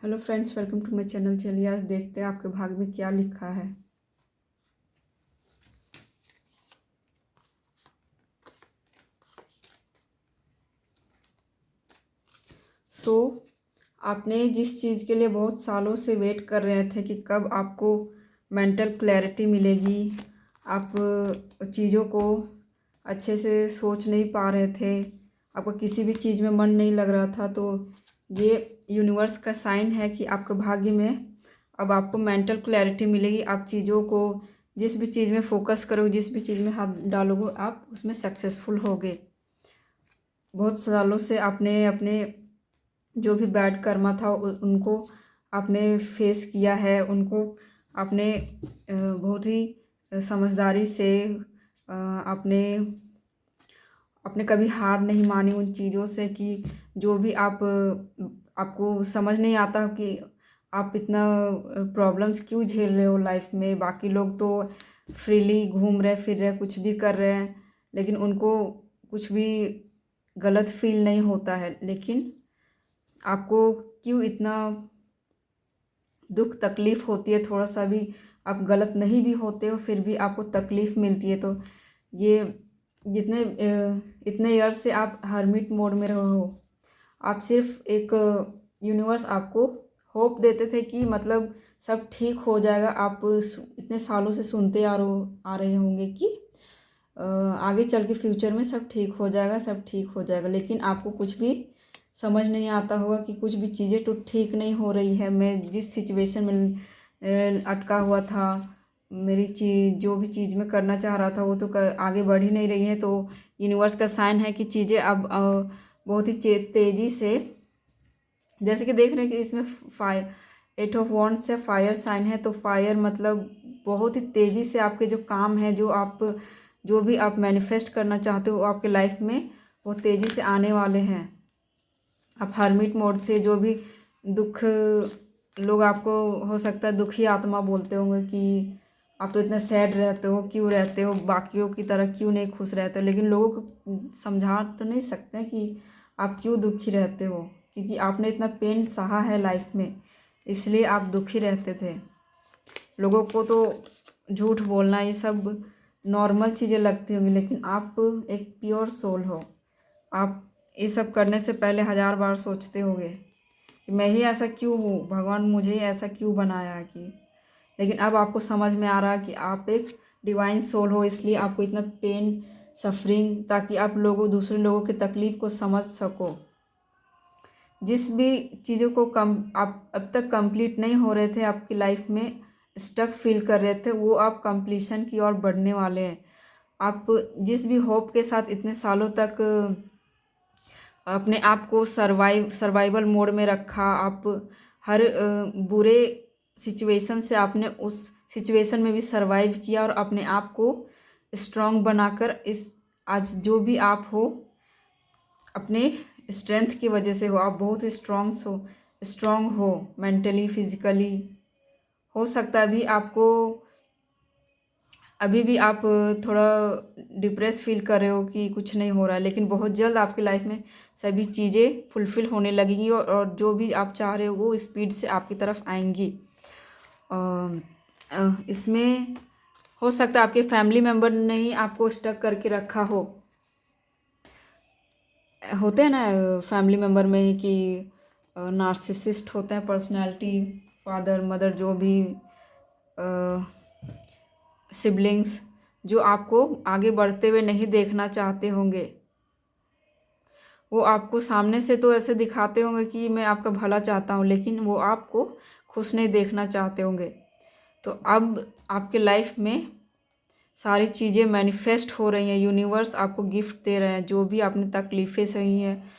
Hello friends, welcome to my channel. चलिए आज देखते हैं आपके भाग्य में क्या लिखा है। सो आपने जिस चीज़ के लिए बहुत सालों से वेट कर रहे थे कि कब आपको मेंटल क्लैरिटी मिलेगी, आप चीज़ों को अच्छे से सोच नहीं पा रहे थे, आपका किसी भी चीज़ में मन नहीं लग रहा था, तो ये यूनिवर्स का साइन है कि आपके भाग्य में अब आपको मेंटल क्लैरिटी मिलेगी। आप चीज़ों को जिस भी चीज़ में फोकस करोगे, जिस भी चीज़ में हाथ डालोगे, आप उसमें सक्सेसफुल होगे। बहुत सालों से आपने अपने जो भी बैड कर्मा था उनको आपने फेस किया है, उनको आपने बहुत ही समझदारी से आपने आपने कभी हार नहीं मानी उन चीज़ों से कि जो भी आपको समझ नहीं आता कि आप इतना प्रॉब्लम्स क्यों झेल रहे हो लाइफ में। बाकी लोग तो फ्रीली घूम रहे फिर रहे, कुछ भी कर रहे हैं, लेकिन उनको कुछ भी गलत फील नहीं होता है, लेकिन आपको क्यों इतना दुख तकलीफ़ होती है। थोड़ा सा भी आप गलत नहीं भी होते हो फिर भी आपको तकलीफ़ मिलती है। तो ये इतने ईयर से आप हर्मिट मोड में रहो, आप सिर्फ एक यूनिवर्स आपको होप देते थे कि मतलब सब ठीक हो जाएगा। आप इतने सालों से सुनते आ रहे होंगे कि आगे चल के फ्यूचर में सब ठीक हो जाएगा, सब ठीक हो जाएगा, लेकिन आपको कुछ भी समझ नहीं आता होगा कि कुछ भी चीज़ें तो ठीक नहीं हो रही है। मैं जिस सिचुएशन में अटका हुआ था, मेरी चीज़ जो भी चीज़ मैं करना चाह रहा था वो तो आगे बढ़ ही नहीं रही है। तो यूनिवर्स का साइन है कि चीज़ें अब बहुत ही तेज़ी से, जैसे कि देख रहे हैं कि इसमें फायर 8 ऑफ वॉन्ड्स से फायर साइन है, तो फायर मतलब बहुत ही तेज़ी से आपके जो काम है, जो भी आप मैनिफेस्ट करना चाहते हो आपके लाइफ में, वो तेज़ी से आने वाले हैं। आप हर्मिट मोड से जो भी दुख, लोग आपको हो सकता है दुखी आत्मा बोलते होंगे कि आप तो इतने सैड रहते हो, क्यों रहते हो, बाकियों की तरह क्यों नहीं खुश रहते हो। लेकिन लोगों को समझा तो नहीं सकते कि आप क्यों दुखी रहते हो, क्योंकि आपने इतना पेन सहा है लाइफ में, इसलिए आप दुखी रहते थे। लोगों को तो झूठ बोलना ये सब नॉर्मल चीज़ें लगती होंगी, लेकिन आप एक प्योर सोल हो। आप ये सब करने से पहले 1000 बार सोचते होंगे कि मैं ही ऐसा क्यों हूँ, भगवान मुझे ही ऐसा क्यों बनाया कि। लेकिन अब आपको समझ में आ रहा है कि आप एक डिवाइन सोल हो, इसलिए आपको इतना पेन सफरिंग, ताकि आप दूसरे लोगों की तकलीफ़ को समझ सको। जिस भी चीज़ों को आप अब तक कंप्लीट नहीं हो रहे थे, आपकी लाइफ में स्टक फील कर रहे थे, वो आप कंप्लीशन की ओर बढ़ने वाले हैं। आप जिस भी होप के साथ इतने सालों तक अपने आप को सर्वाइवल मोड में रखा, आप हर बुरे सिचुएशन से आपने उस सिचुएशन में भी सर्वाइव किया और अपने आप को स्ट्रांग बनाकर आज जो भी आप हो, अपने स्ट्रेंथ की वजह से हो। आप बहुत स्ट्रांग हो मेंटली, फिजिकली। हो सकता है अभी भी आप थोड़ा डिप्रेस फील कर रहे हो कि कुछ नहीं हो रहा है, लेकिन बहुत जल्द आपकी लाइफ में सभी चीज़ें फुलफ़िल होने लगेंगी और जो भी आप चाह रहे हो वो स्पीड से आपकी तरफ आएंगी। इसमें हो सकता है आपके फैमिली मेम्बर ने ही आपको स्टक करके रखा हो। होते हैं ना फैमिली मेम्बर में ही कि नार्सिसिस्ट होते हैं, पर्सनालिटी, फादर मदर, जो भी सिबलिंग्स, जो आपको आगे बढ़ते हुए नहीं देखना चाहते होंगे। वो आपको सामने से तो ऐसे दिखाते होंगे कि मैं आपका भला चाहता हूँ, लेकिन वो आपको खुश नहीं देखना चाहते होंगे। तो अब आपके लाइफ में सारी चीज़ें मैनिफेस्ट हो रही हैं, यूनिवर्स आपको गिफ्ट दे रहे हैं। जो भी आपने तकलीफ़ें सही हैं,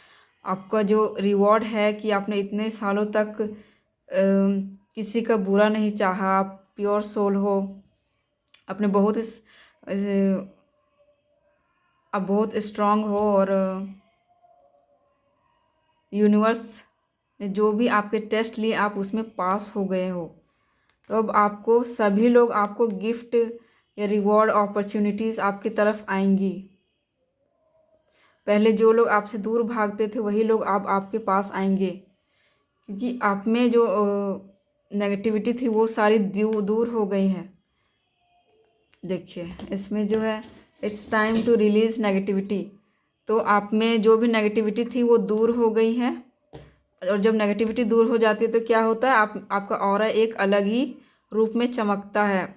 आपका जो रिवॉर्ड है कि आपने इतने सालों तक किसी का बुरा नहीं चाहा, आप प्योर सोल हो, अपने आप बहुत स्ट्रांग हो, और यूनिवर्स ने जो भी आपके टेस्ट लिए आप उसमें पास हो गए हो। तो अब आपको सभी लोग आपको गिफ्ट या रिवॉर्ड अपॉर्चुनिटीज़ आपकी तरफ आएंगी। पहले जो लोग आपसे दूर भागते थे वही लोग अब आपके पास आएंगे, क्योंकि आप में जो नेगेटिविटी थी वो सारी दूर हो गई है। देखिए इसमें जो है it's time to release negativity. तो आप में जो भी नेगेटिविटी थी वो दूर हो गई है। और जब नेगेटिविटी दूर हो जाती है तो क्या होता है, आपका ऑरा एक अलग ही रूप में चमकता है।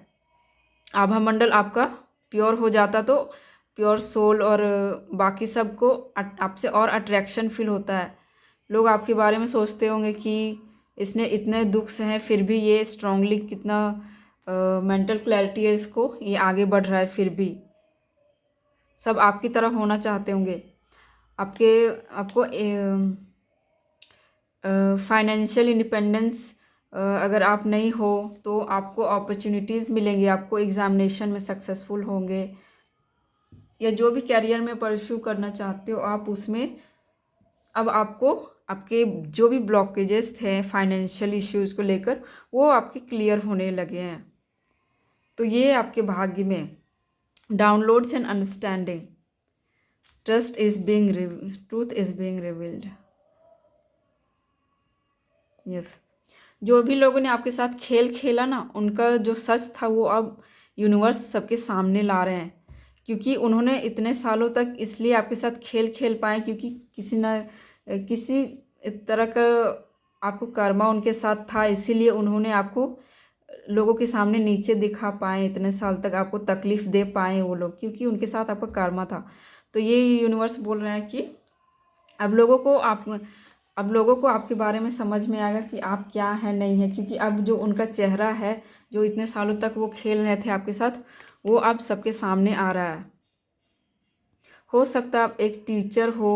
आभा मंडल आपका प्योर हो जाता, तो प्योर सोल और बाकी सबको आपसे और अट्रैक्शन फील होता है। लोग आपके बारे में सोचते होंगे कि इसने इतने दुख से हैं फिर भी ये स्ट्रांगली, कितना मेंटल क्लैरिटी है इसको, ये आगे बढ़ रहा है। फिर भी सब आपकी तरह होना चाहते होंगे। आपको फाइनेंशियल इंडिपेंडेंस अगर आप नहीं हो तो आपको अपॉर्चुनिटीज़ मिलेंगी, आपको एग्ज़ामिनेशन में सक्सेसफुल होंगे, या जो भी कैरियर में परस्यू करना चाहते हो आप उसमें अब आपको आपके जो भी ब्लॉकेजेस थे फाइनेंशियल इश्यूज़ को लेकर वो आपके क्लियर होने लगे हैं। तो ये आपके भाग्य में downloads and understanding, trust is being truth is being revealed. Yes, जो भी लोगों ने आपके साथ खेल खेला ना, उनका जो सच था वो अब यूनिवर्स सबके सामने ला रहे हैं। क्योंकि उन्होंने इतने सालों तक इसलिए आपके साथ खेल खेल पाए क्योंकि किसी तरह का आपको कर्मा उनके साथ था, इसीलिए उन्होंने आपको लोगों के सामने नीचे दिखा पाए, इतने साल तक आपको तकलीफ़ दे पाए वो लोग, क्योंकि उनके साथ आपका कर्मा था। तो ये यूनिवर्स बोल रहे हैं कि अब लोगों को आपके बारे में समझ में आएगा कि आप क्या है नहीं है। क्योंकि अब जो उनका चेहरा है, जो इतने सालों तक वो खेल रहे थे आपके साथ, वो अब सबके सामने आ रहा है। हो सकता है आप एक टीचर हो,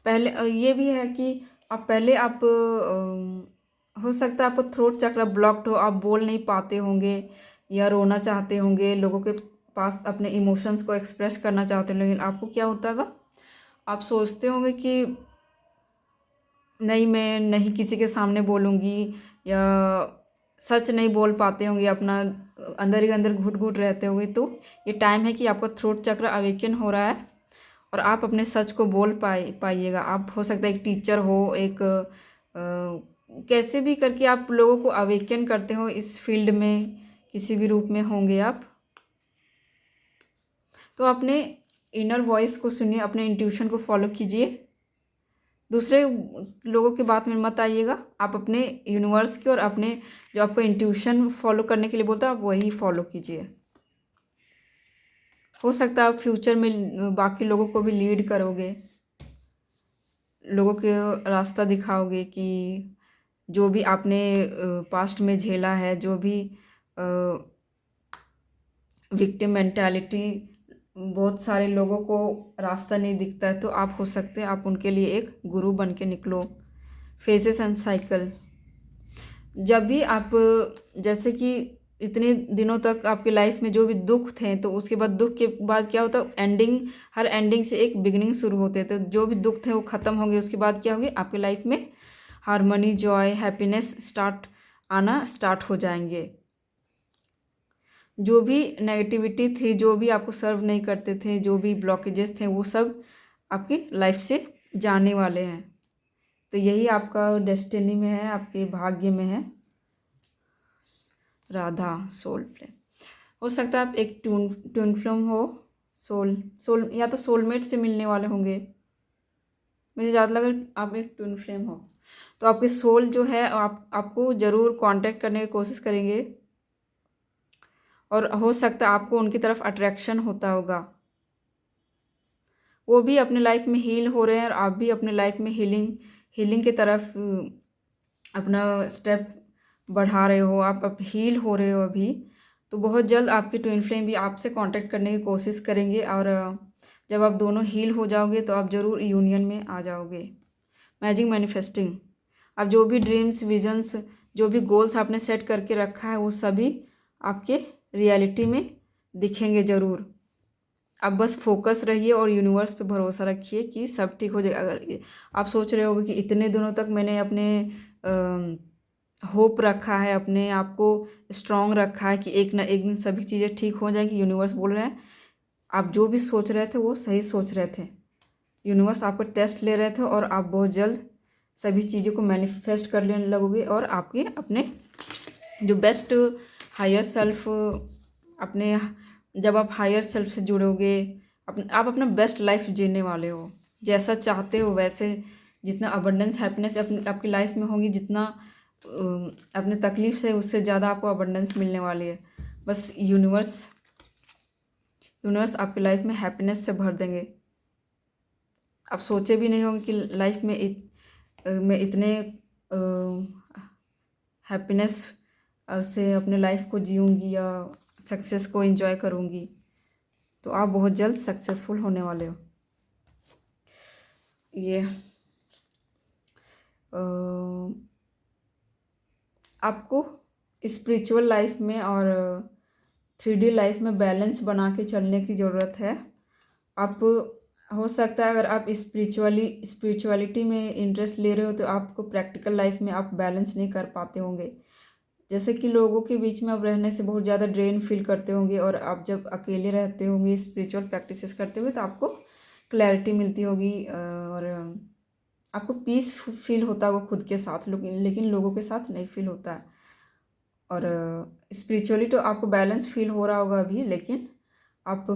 पहले ये भी है कि आप हो सकता है आपको थ्रोट चक्र ब्लॉक्ड हो, आप बोल नहीं पाते होंगे या रोना चाहते होंगे, लोगों के पास अपने इमोशंस को एक्सप्रेस करना चाहते होंगे, लेकिन आपको क्या होता है, आप सोचते होंगे कि नहीं, मैं नहीं किसी के सामने बोलूँगी, या सच नहीं बोल पाते होंगे, अपना अंदर ही अंदर घुट घुट रहते होंगे। तो ये टाइम है कि आपका थ्रोट चक्र अवेकन हो रहा है और आप अपने सच को बोल पाइएगा। आप हो सकता है एक टीचर हो, एक कैसे भी करके आप लोगों को अवेकन करते हो इस फील्ड में, किसी भी रूप में होंगे आप। तो अपने इनर वॉइस को सुनिए, अपने इंट्यूशन को फॉलो कीजिए, दूसरे लोगों की बात में मत आइएगा। आप अपने यूनिवर्स की और अपने जो आपको इंट्यूशन फॉलो करने के लिए बोलता है आप वही फॉलो कीजिए। हो सकता है आप फ्यूचर में बाकी लोगों को भी लीड करोगे, लोगों के रास्ता दिखाओगे कि जो भी आपने पास्ट में झेला है, जो भी विक्टिम मेंटालिटी, बहुत सारे लोगों को रास्ता नहीं दिखता है, तो आप हो सकते हैं आप उनके लिए एक गुरु बन के निकलो। फेजेस एंड साइकिल, जब भी आप जैसे कि इतने दिनों तक आपकी लाइफ में जो भी दुख थे, तो उसके बाद दुख के बाद क्या होता है, एंडिंग, हर एंडिंग से एक बिगिनिंग शुरू होते हैं। तो जो भी दुख थे वो ख़त्म होंगे, उसके बाद क्या होंगे, आपकी लाइफ में हारमोनी, जॉय, हैप्पीनेस आना स्टार्ट हो जाएंगे। जो भी नेगेटिविटी थी, जो भी आपको सर्व नहीं करते थे, जो भी ब्लॉकेजेस थे, वो सब आपकी लाइफ से जाने वाले हैं। तो यही आपका डेस्टिनी में है, आपके भाग्य में है। राधा सोल फ्लेम, हो सकता है आप एक ट्यून फ्लेम हो, सोल या तो सोलमेट से मिलने वाले होंगे। मुझे ज़्यादा लग रहा है आप एक ट्विन फ्लेम हो, तो आपके सोल जो है आपको ज़रूर कांटेक्ट करने की कोशिश करेंगे, और हो सकता है आपको उनकी तरफ अट्रैक्शन होता होगा। वो भी अपने लाइफ में हील हो रहे हैं और आप भी अपने लाइफ में हीलिंग की तरफ अपना स्टेप बढ़ा रहे हो, आप अब हील हो रहे हो अभी। तो बहुत जल्द आपकी ट्विन फ्लेम भी आपसे कांटेक्ट करने की कोशिश करेंगे, और जब आप दोनों हील हो जाओगे तो आप ज़रूर यूनियन में आ जाओगे। मैजिक मैनिफेस्टिंग, अब जो भी ड्रीम्स, विजन्स, जो भी गोल्स आपने सेट करके रखा है वो सभी आपके रियलिटी में दिखेंगे ज़रूर। अब बस फोकस रहिए और यूनिवर्स पे भरोसा रखिए कि सब ठीक हो जाएगा। अगर आप सोच रहे होगे कि इतने दिनों तक मैंने अपने होप रखा है, अपने आप को स्ट्रॉन्ग रखा है कि एक ना एक दिन सभी चीज़ें ठीक हो जाएगी, यूनिवर्स बोल रहे हैं आप जो भी सोच रहे थे वो सही सोच रहे थे। यूनिवर्स आपको टेस्ट ले रहे थे और आप बहुत जल्द सभी चीज़ों को मैनिफेस्ट कर लेने लगोगे और आपके अपने जो बेस्ट हायर सेल्फ अपने जब आप हायर सेल्फ से जुड़ोगे आप अपना बेस्ट लाइफ जीने वाले हो, जैसा चाहते हो वैसे। जितना अबंडेंस हैप्पीनेस आपकी लाइफ में होगी, जितना अपने तकलीफ से उससे ज़्यादा आपको अबंडेंस मिलने वाली है। बस यूनिवर्स आपकी लाइफ में हैप्पीनेस से भर देंगे। आप सोचे भी नहीं होंगे कि लाइफ में मैं इतने हैप्पीनेस से अपने लाइफ को जीऊँगी या सक्सेस को एंजॉय करूँगी। तो आप बहुत जल्द सक्सेसफुल होने वाले हो। ये आपको स्पिरिचुअल लाइफ में और 3D लाइफ में बैलेंस बना के चलने की ज़रूरत है। आप हो सकता है अगर आप स्पिरिचुअलिटी में इंटरेस्ट ले रहे हो तो आपको प्रैक्टिकल लाइफ में आप बैलेंस नहीं कर पाते होंगे। जैसे कि लोगों के बीच में आप रहने से बहुत ज़्यादा ड्रेन फील करते होंगे, और आप जब अकेले रहते होंगे स्पिरिचुअल प्रैक्टिसेस करते हुए तो आपको क्लैरिटी मिलती होगी और आपको पीस फील होता होगा खुद के साथ, लेकिन लोगों के साथ नहीं फील होता है। और स्पिरिचुअली तो आपको बैलेंस फील हो रहा होगा अभी, लेकिन आप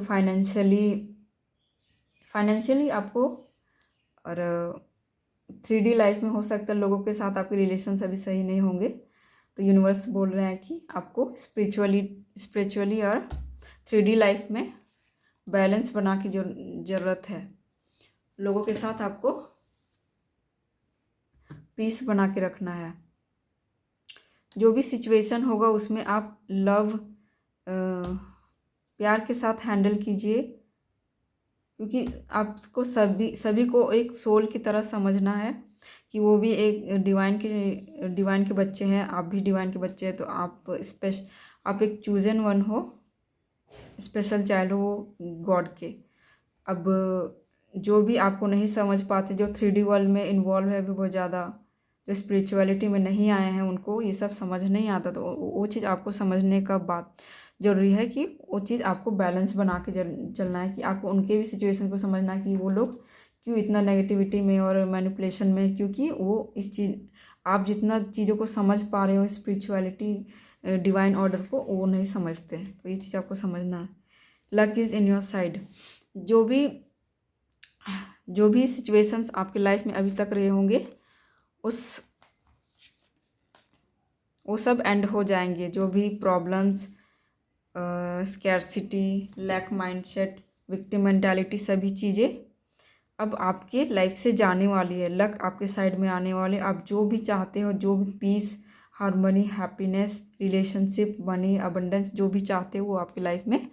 फाइनेंशियली आपको और 3D लाइफ में हो सकता है लोगों के साथ आपके रिलेशंस अभी सही नहीं होंगे। तो यूनिवर्स बोल रहे हैं कि आपको स्पिरिचुअली और 3D लाइफ में बैलेंस बना की जो ज़रूरत है। लोगों के साथ आपको पीस बना के रखना है। जो भी सिचुएशन होगा उसमें आप प्यार के साथ हैंडल कीजिए, क्योंकि आपको सभी को एक सोल की तरह समझना है कि वो भी एक डिवाइन के बच्चे हैं, आप भी डिवाइन के बच्चे हैं। तो आप एक चूजन वन हो, स्पेशल चाइल्ड हो गॉड के। अब जो भी आपको नहीं समझ पाते, जो 3D वर्ल्ड में इन्वॉल्व है भी बहुत ज़्यादा, जो स्पिरिचुअलिटी में नहीं आए हैं, उनको ये सब समझ नहीं आता। तो वो चीज़ आपको समझने का बात ज़रूरी है कि वो चीज़ आपको बैलेंस बना के चलना है, कि आपको उनके भी सिचुएशन को समझना है कि वो लोग क्यों इतना नेगेटिविटी में और मैनिपुलेशन में, क्योंकि वो इस चीज़ आप जितना चीज़ों को समझ पा रहे हो स्पिरिचुअलिटी डिवाइन ऑर्डर को, वो नहीं समझते। तो ये चीज़ आपको समझना है। Luck is in your side. जो भी सिचुएशंस आपकी लाइफ में अभी तक रहे होंगे वो सब एंड हो जाएंगे। जो भी problems, scarcity, lack mindset, victim mentality, सभी चीज़ें अब आपके लाइफ से जाने वाली है। लक आपके साइड में आने वाले। आप जो भी चाहते हो, जो भी peace, harmony, happiness, relationship, money, abundance, जो भी चाहते हो वो आपकी लाइफ में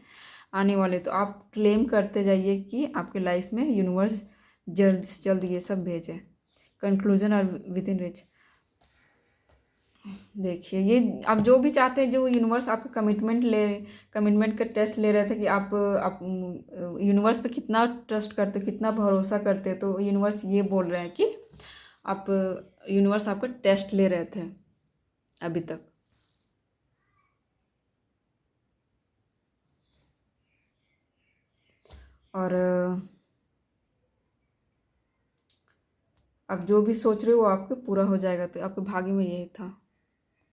आने वाले। तो आप क्लेम करते जाइए कि आपके लाइफ में यूनिवर्स जल्द से जल्द ये सब भेजे। कंक्लूजन और विद इन रिच। देखिए, ये आप जो भी चाहते हैं, जो यूनिवर्स आपके कमिटमेंट का टेस्ट ले रहे थे कि आप यूनिवर्स पे कितना ट्रस्ट करते हो, कितना भरोसा करते हो। तो यूनिवर्स ये बोल रहे हैं कि यूनिवर्स आपका टेस्ट ले रहे थे अभी तक। और आप जो भी सोच रहे हो वो आपके पूरा हो जाएगा। तो आपके भाग्य में यही था।